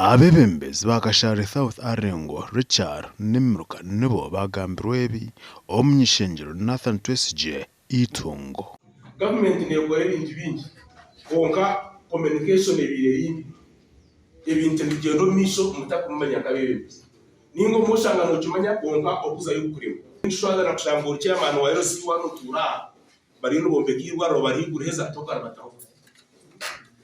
Abebembezi ba Kashari South Arengo Richard Nimruka nibo bagambirwe omnyishengero Nathan Twesije itungo. Government nekore ibintu bingi konka communication ebire ibintu bigendo misho mutakumanya kabebembezi ningo mushangano kimanya konka okuza yukurimo nshwaza na kushambura chairman wa RC wano tura bari nubombekirwa ro bari gureza toka bataho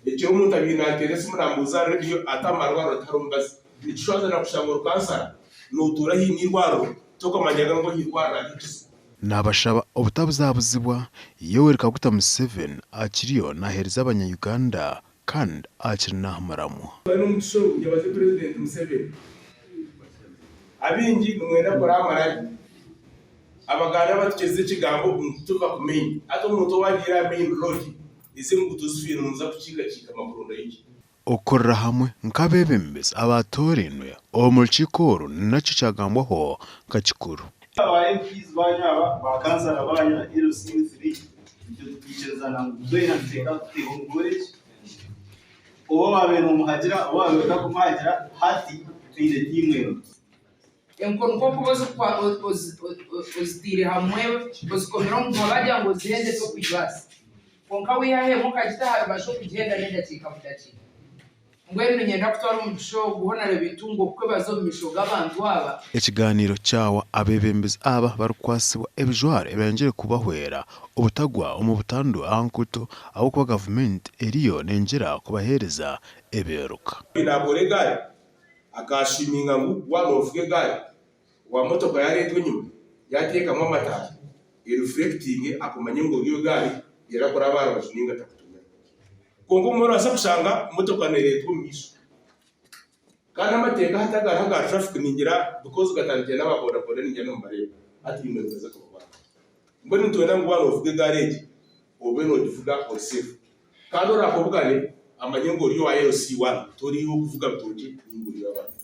icyo umuntu abinaterese murambuza radio atamarwa rotarumbazi nishwaza na kushambura kansara nutura hinirwaro toka manyaga ngo hirwara gitse Nabashaba obutabuzabuzibwa Yoweri Kaguta Museveni akiriyo nahereza abanya-Uganda kandi akiri n'ahamuramwa. N'umuco yabaze President Museveni abingi numwenda kora amarari abaganda batukeze kigambo tuva kumenya ato umuntu wagira main road ise ngutuzufira muza kukigakika makuru y'iki Okorra hamwe nk'abebembezi abatorinwe omulchikoro naco cyagambwaho kachikuru. MPs banyaba bakansara banya LC3 ibyo twicezana nguzwe nteka kwihungure uwo wabera umuhagira wabera kumagira hati twire timwe enkono kuboza kwa ozitire hamwe ozikomera mu babaja ngo zihende to kwibasa konka wihahe mukagita haribasho kugenda nenda tika mutaki ngwene nyenda kutwara umusho guhonara bitungo kuko bazomishoga abantu aba Ekiganiro cyawa abebembezi aba barukwasibwa ebijware ebenjere kubahwera obutagwa omubutandu ankuto aho kwa government eriyo nenjera kubahereza eberuka binabore gari akashiminga ngo wanovuge gari wa motoka yaretwe nyuma yateka mu matara reflecting akomanye ngo iyo gari yarakora abana bashininga takutumya kongo umuntu asakushanga motoka neretwe misho kana amateka hatagara traffic ningira because gatangiye n'ababora bora ninjye no mbare ati imeze ko baba mbone ntwena ngo wanovuge garage obe no divuga or safe kandi urakobugane amanyengo yo wa LC1 tori yo kuvuga bitoki n'inguri y'abantu